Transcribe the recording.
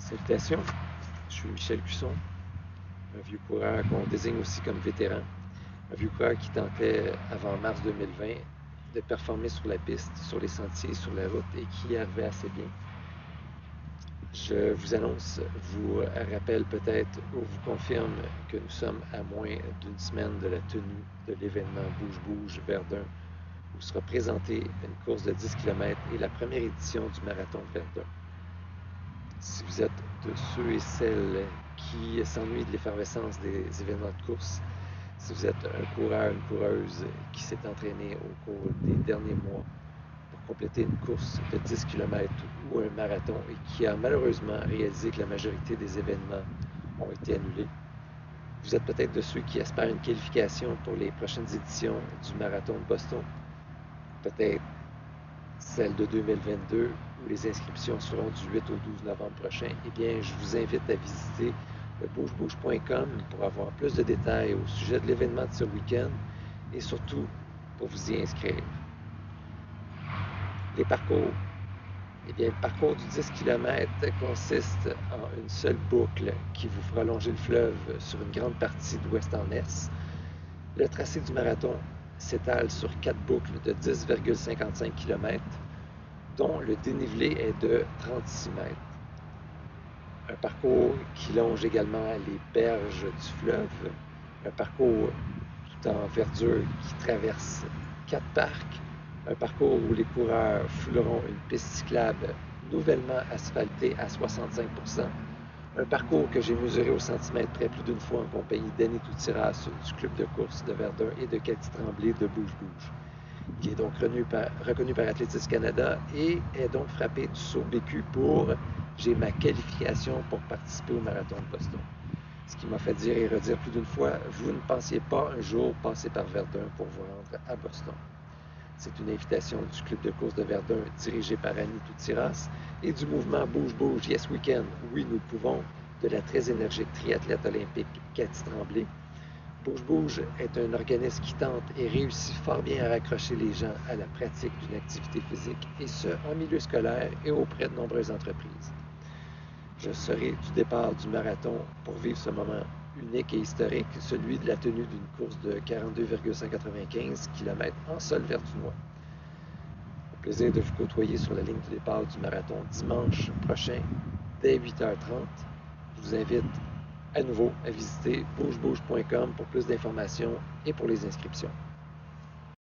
Salutations, je suis Michel Cusson, un vieux coureur qu'on désigne aussi comme vétéran, un vieux coureur qui tentait avant mars 2020 de performer sur la piste, sur les sentiers, sur la route et qui y arrivait assez bien. Je vous annonce, vous rappelle peut-être ou vous confirme que nous sommes à moins d'une semaine de la tenue de l'événement Bouge-Bouge Verdun, où sera présentée une course de 10 km et la première édition du marathon de Verdun. Si vous êtes de ceux et celles qui s'ennuient de l'effervescence des événements de course, si vous êtes un coureur, une coureuse qui s'est entraîné au cours des derniers mois pour compléter une course de 10 km ou un marathon et qui a malheureusement réalisé que la majorité des événements ont été annulés, vous êtes peut-être de ceux qui espèrent une qualification pour les prochaines éditions du marathon de Boston, peut-être celle de 2022, où les inscriptions seront du 8 au 12 novembre prochain, eh bien, je vous invite à visiter le bougebouge.com pour avoir plus de détails au sujet de l'événement de ce week-end et surtout pour vous y inscrire. Les parcours. Eh bien, le parcours du 10 km consiste en une seule boucle qui vous fera longer le fleuve sur une grande partie d'ouest en est. Le tracé du marathon s'étale sur 4 boucles de 10,55 km, dont le dénivelé est de 36 mètres. Un parcours qui longe également les berges du fleuve, un parcours tout en verdure qui traverse 4 parcs, un parcours où les coureurs fouleront une piste cyclable nouvellement asphaltée à 65%, un parcours que j'ai mesuré au centimètre près plus d'une fois en compagnie d'Annie Toutiras du club de course de Verdun et de Cathy Tremblay de Bouge-Bouge. Il est donc reconnu par Athlétisme Canada et est donc frappé du saut BQ pour j'ai ma qualification pour participer au marathon de Boston. Ce qui m'a fait dire et redire plus d'une fois, vous ne pensiez pas un jour passer par Verdun pour vous rendre à Boston. C'est une invitation du club de course de Verdun dirigé par Annie Toutiras et du mouvement Bouge-Bouge Yes Weekend, oui nous le pouvons, de la très énergique triathlète olympique Cathy Tremblay. Bouge-Bouge est un organisme qui tente et réussit fort bien à raccrocher les gens à la pratique d'une activité physique, et ce, en milieu scolaire et auprès de nombreuses entreprises. Je serai du départ du marathon pour vivre ce moment unique et historique, celui de la tenue d'une course de 42,195 km en sol verdunois. Au plaisir de vous côtoyer sur la ligne de départ du marathon dimanche prochain, dès 8h30. Je vous invite à nouveau à visiter bougebouge.com pour plus d'informations et pour les inscriptions.